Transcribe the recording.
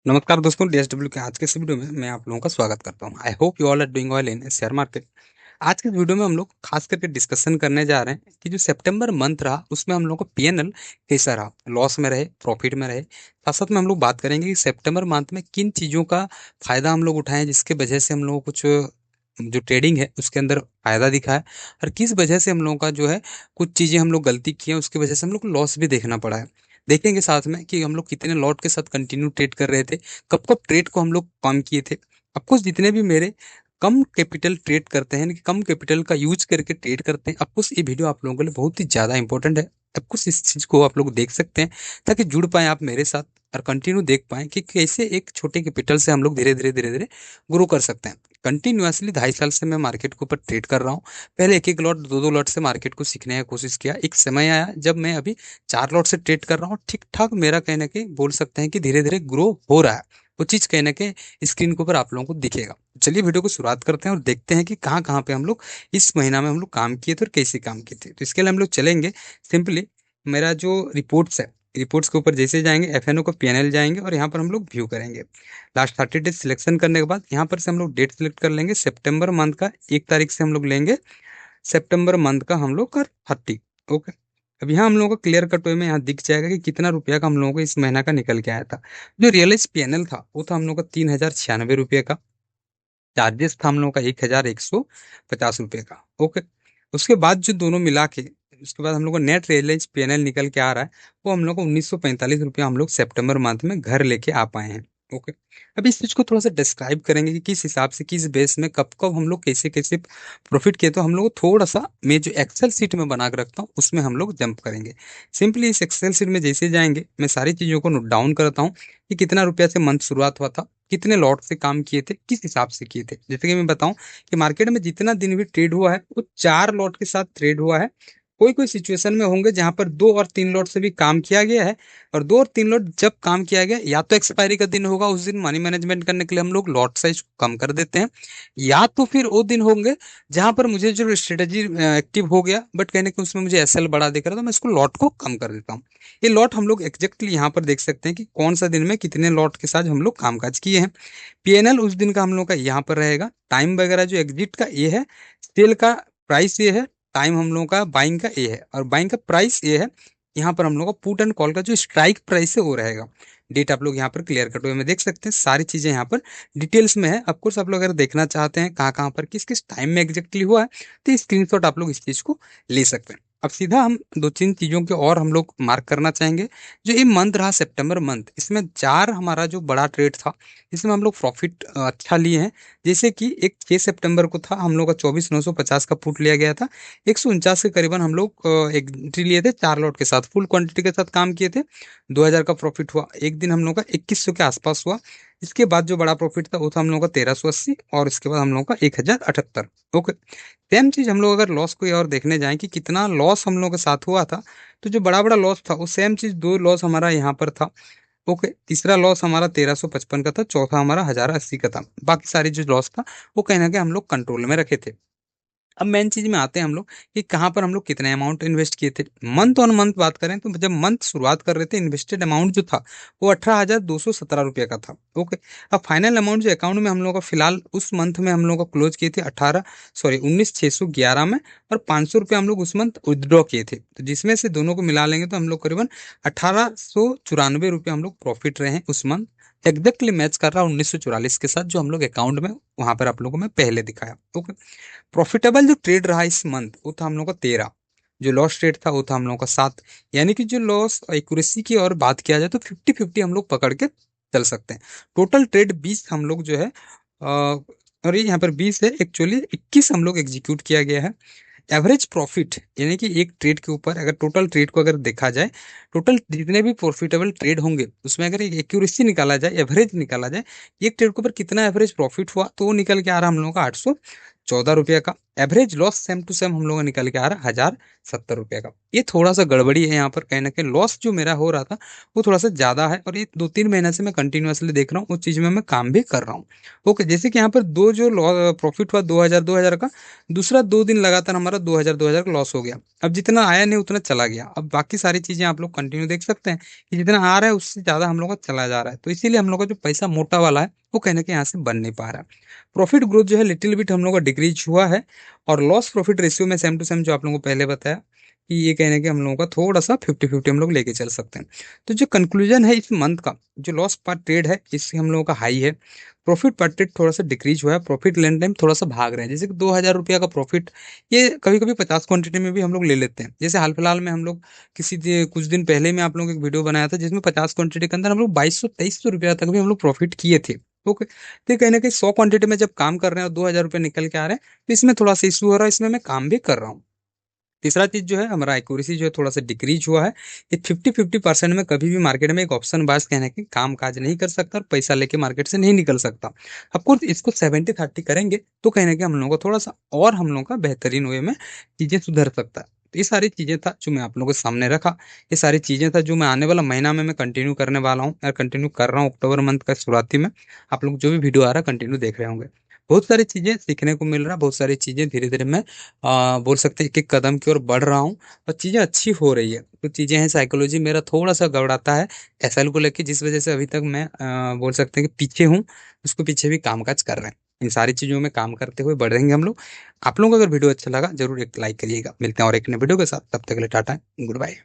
नमस्कार दोस्तों, डीएसडब्ल्यू के आज के इस वीडियो में मैं आप लोगों का स्वागत करता हूं। I hope you all are doing well in share market. आज के वीडियो में हम लोग खास करके डिस्कशन करने जा रहे हैं कि जो सितंबर मंथ रहा उसमें हम लोग का पीएनएल कैसा रहा, लॉस में रहे प्रॉफिट में रहे। साथ साथ में हम लोग बात करेंगे कि सितंबर मंथ में किन चीज़ों का फायदा हम लोग उठाएं जिसके वजह से हम लोगों को कुछ जो ट्रेडिंग है उसके अंदर फायदा दिखा है, और किस वजह से हम लोगों का जो है कुछ चीज़ें हम लोग गलती की हैं उसकी वजह से हम लोग को लॉस भी देखना पड़ा है। देखेंगे साथ में कि हम लोग कितने लॉट के साथ कंटिन्यू ट्रेड कर रहे थे, कब कब ट्रेड को हम लोग कम किए थे। अफकोर्स जितने भी मेरे कम कैपिटल ट्रेड करते हैं, यानी कि कम कैपिटल का यूज करके ट्रेड करते हैं, अफकोर्स ये वीडियो आप लोगों के लिए बहुत ही ज़्यादा इंपॉर्टेंट है। अफकोर्स इस चीज़ को आप लोग देख सकते हैं ताकि जुड़ पाए आप मेरे साथ और कंटिन्यू देख पाएं कि कैसे एक छोटे कैपिटल से हम लोग धीरे धीरे धीरे धीरे ग्रो कर सकते हैं। कंटिन्यूअसली 2.5 साल से मैं मार्केट के ऊपर ट्रेड कर रहा हूँ। पहले एक एक लॉट दो दो लॉट से मार्केट को सीखने की कोशिश किया। एक समय आया जब मैं अभी 4 लॉट से ट्रेड कर रहा हूँ। ठीक ठाक मेरा कहीं ना कहीं बोल सकते हैं कि धीरे धीरे ग्रो हो रहा है। वो चीज़ कहीं ना कहीं स्क्रीन के ऊपर आप लोगों को दिखेगा। चलिए वीडियो को शुरुआत करते हैं और देखते हैं कि कहाँ कहाँ पे हम लोग इस महीना में हम लोग काम किए थे और कैसे काम किए थे। तो इसके लिए हम लोग चलेंगे सिंपली मेरा जो रिपोर्ट्स है, रिपोर्ट्स के ऊपर जैसे जाएंगे एफएनओ को पीएनएल जाएंगे और यहाँ पर हम लोग व्यू करेंगे। लास्ट 30 डेज सिलेक्शन करने के बाद यहाँ पर से हम लोग डेट सिलेक्ट कर लेंगे। सितंबर मंथ का 1 तारीख से हम लोग लेंगे सितंबर मंथ का हम लोग का 30। ओके। अब यहाँ हम लोगों को क्लियर कट वे में यहाँ दिख जाएगा कि कितना रुपया का हम लोगों को इस महीना का निकल के आया था। जो रियलाइज पीएनएल था वो था हम लोग का 3,096 रुपये का। चार्जेस था हम लोग का 1,150 रुपये का। ओके। उसके बाद जो दोनों मिला के उसके बाद हम लोग को नेट रियलाइज पीएनएल निकल के आ रहा है। वो हम लोग को 1,945 रुपया हम लोग सितंबर मंथ में घर लेके आ पाए हैं। ओके। अब इस चीज को थोड़ा सा डिस्क्राइब करेंगे कि किस हिसाब से किस बेस में कब कब हम लोग कैसे कैसे प्रॉफिट किए। तो हम लोग को थोड़ा सा मैं जो एक्सेल सीट में बना के रखता हूँ उसमें हम लोग जंप करेंगे। सिंपली इस एक्सेल सीट में जैसे जाएंगे मैं सारी चीजों को नोट डाउन करता हूँ कि कितना रुपया से मंथ शुरुआत हुआ था, कितने लॉट से काम किए थे, किस हिसाब से किए थे। जैसे कि मैं बताऊं कि मार्केट में जितना दिन भी ट्रेड हुआ है वो 4 लॉट के साथ ट्रेड हुआ है। कोई कोई सिचुएशन में होंगे जहां पर 2 और 3 लॉट से भी काम किया गया है। और 2 और 3 लॉट जब काम किया गया या तो एक्सपायरी का दिन होगा, उस दिन मनी मैनेजमेंट करने के लिए हम लोग लॉट साइज कम कर देते हैं। या तो फिर वो दिन होंगे जहां पर मुझे जो स्ट्रेटेजी एक्टिव हो गया बट कहने के उसमें मुझे एसएल बढ़ा दिख रहा तो मैं इसको लॉट को कम कर देता हूँ। ये लॉट हम लोग एग्जैक्टली यहाँ पर देख सकते हैं कि कौन सा दिन में कितने लॉट के साथ हम लोग कामकाज किए हैं। पीएनएल उस दिन का हम लोग का यहाँ पर रहेगा। टाइम वगैरह जो एग्जिट का ये है, सेल का प्राइस ये है, टाइम हम लोगों का बाइंग का ये है और बाइंग का प्राइस ये है। यहाँ पर हम लोग का पुट एंड कॉल का जो स्ट्राइक प्राइस है वो रहेगा। डेट आप लोग यहाँ पर क्लियर कट वे में देख सकते हैं, सारी चीजें यहाँ पर डिटेल्स में है। ऑफकोर्स आप लोग अगर देखना चाहते हैं कहाँ कहाँ पर किस किस टाइम में एग्जैक्टली हुआ है तो स्क्रीनशॉट आप लोग इस चीज को ले सकते हैं। अब सीधा हम दो तीन चीजों के और हम लोग मार्क करना चाहेंगे। जो ये मंथ रहा सितंबर मंथ, इसमें चार हमारा जो बड़ा ट्रेड था इसमें हम लोग प्रॉफिट अच्छा लिए हैं। जैसे कि एक 6 सितंबर को था हम लोग का 24,950 का पुट लिया गया था। 149 के करीबन हम लोग एक एंट्री लिए थे, 4 लॉट के साथ फुल क्वांटिटी के साथ काम किए थे। 2,000 का प्रॉफिट हुआ। एक दिन हम लोग का 2,100 के आसपास हुआ। इसके बाद जो बड़ा प्रॉफिट था वो था हम लोग का 1,380 और इसके बाद हम लोग का 1,078। ओके। सेम चीज हम लोग अगर लॉस को और देखने जाएं कि कितना लॉस हम लोग के साथ हुआ था, तो जो बड़ा बड़ा लॉस था वो सेम चीज दो लॉस हमारा यहाँ पर था। ओके। तीसरा लॉस हमारा 1,355 का था, चौथा हमारा 1,080 का था। बाकी सारी जो लॉस था वो कहीं ना कहीं हम लोग कंट्रोल में रखे थे। अब मेन चीज में आते हैं हम लोग कि कहाँ पर हम लोग कितने अमाउंट इन्वेस्ट किए थे। मंथ ऑन मंथ बात करें तो जब मंथ शुरुआत कर रहे थे इन्वेस्टेड अमाउंट जो था वो 18,217 रुपये का था। ओके। अब फाइनल अमाउंट जो अकाउंट में हम लोग का फिलहाल उस मंथ में हम लोग का क्लोज किए थे 19,611 में, और 500 रुपये हम लोग उस मंथ विदड्रॉ किए थे। तो जिसमें से दोनों को मिला लेंगे तो हम लोग करीबन 1,894 रुपये हम लोग प्रॉफिट रहे हैं उस मंथ। एग्जैक्टली मैच कर रहा है 1944 के साथ जो हम लोग अकाउंट में वहां पर आप लोगों को मैं पहले दिखाया। ओके। प्रॉफिटेबल जो ट्रेड रहा इस मंथ वो था हम लोग का 13। जो लॉस ट्रेड था वो था हम लोग का 7। यानी कि जो लॉस एक्यूरेसी की और बात किया जाए तो 50-50 हम लोग पकड़ के चल सकते हैं। टोटल ट्रेड 20 हम लोग जो है और ये यहाँ पर 20 है, एक्चुअली 21 हम लोग एग्जीक्यूट किया गया है। एवरेज प्रॉफिट यानी कि एक ट्रेड के ऊपर अगर टोटल ट्रेड को अगर देखा जाए, टोटल जितने भी प्रॉफिटेबल ट्रेड होंगे उसमें अगर एक एक्यूरेसी निकाला जाए, एवरेज निकाला जाए, एक ट्रेड के ऊपर कितना एवरेज प्रॉफिट हुआ तो वो निकल के आ रहा हम लोगों का 814 रुपये का। Average loss same to same हम लोग का निकल के आ रहा है 1070 रुपये का। ये थोड़ा सा गड़बड़ी है यहाँ पर, कहीं ना कहीं लॉस जो मेरा हो रहा था वो थोड़ा सा ज्यादा है, और ये 2-3 महीने से मैं कंटिन्यूअसली देख रहा हूँ, उस चीज में मैं काम भी कर रहा हूँ। ओके, जैसे कि यहाँ पर दो जो प्रॉफिट हुआ 2000 का, दूसरा 2 दिन लगातार हमारा 2000 का लॉस हो गया। अब जितना आया नहीं उतना चला गया। अब बाकी सारी चीजें आप लोग कंटिन्यू देख सकते हैं कि जितना आ रहा है उससे ज्यादा हम लोग का चला जा रहा है, तो इसीलिए हम लोग का जो पैसा मोटा वाला है वो कहीं ना कहीं यहाँ से बन नहीं पा रहा है। प्रॉफिट ग्रोथ जो है लिटिल बिट हम लोग का डिक्रीज हुआ है, और लॉस प्रॉफिट रेशियो में सेम टू सेम जो आप लोगों को पहले बताया कि ये कहने के हम लोगों का थोड़ा सा 50-50 हम लोग लेके चल सकते हैं। तो जो कंक्लूजन है इस मंथ का, जो लॉस पर ट्रेड है इससे हम लोगों का हाई है, प्रॉफिट पर ट्रेड थोड़ा सा डिक्रीज हुआ है, प्रॉफिट लेने टाइम थोड़ा सा भाग रहे हैं। जैसे कि 2000 रुपया का प्रॉफिट, ये कभी कभी 50 क्वांटिटी में भी हम लोग ले लेते हैं। जैसे हाल फिलहाल में हम लोग कुछ दिन पहले में आप लोगों को एक वीडियो बनाया था जिसमें 50 क्वांटिटी के अंदर हम लोग 2200-2300 रुपया तक भी हम लोग प्रॉफिट किए थे। ओके, तो कहीं ना कहीं 100 क्वांटिटी में जब काम कर रहे हैं और 2000 रुपये निकल के आ रहे हैं, तो इसमें थोड़ा सा इशू हो रहा है, इसमें मैं काम भी कर रहा हूँ। तीसरा चीज जो है हमारा एक्यूरेसी जो है थोड़ा सा डिक्रीज हुआ है। ये 50-50% में कभी भी मार्केट में एक ऑप्शन बाज कहने की काम काज नहीं कर सकता और पैसा लेके मार्केट से नहीं निकल सकता। अफकोर्स इसको 70-30 करेंगे तो कहीं ना कहीं हम लोगों को थोड़ा सा और हम लोगों का बेहतरीन वे में चीजें सुधर सकता है। तो ये सारी चीजें था जो मैं आप लोगों के सामने रखा। ये सारी चीजें था जो मैं आने वाला महीना में मैं कंटिन्यू करने वाला हूँ, और कंटिन्यू कर रहा हूँ। अक्टूबर मंथ का शुरुआती में आप लोग जो भी वीडियो आ रहा है कंटिन्यू देख रहे होंगे। बहुत सारी चीजें सीखने को मिल रहा है, बहुत सारी चीजें धीरे धीरे मैं बोल सकते हैं एक एक कदम की ओर बढ़ रहा हूँ, और चीजें अच्छी हो रही है। कुछ चीजें हैं, साइकोलॉजी मेरा थोड़ा सा गड़बड़ाता है एसएल को लेके, जिस वजह से अभी तक मैं बोल सकते हैं कि पीछे हूँ। उसको पीछे भी कामकाज कर रहे हैं। इन सारी चीजों में काम करते हुए बढ़ेंगे हम लोग। आप लोगों को अगर वीडियो अच्छा लगा जरूर एक लाइक करिएगा। मिलते हैं और एक नए वीडियो के साथ, तब तक के लिए टाटा, गुड बाय।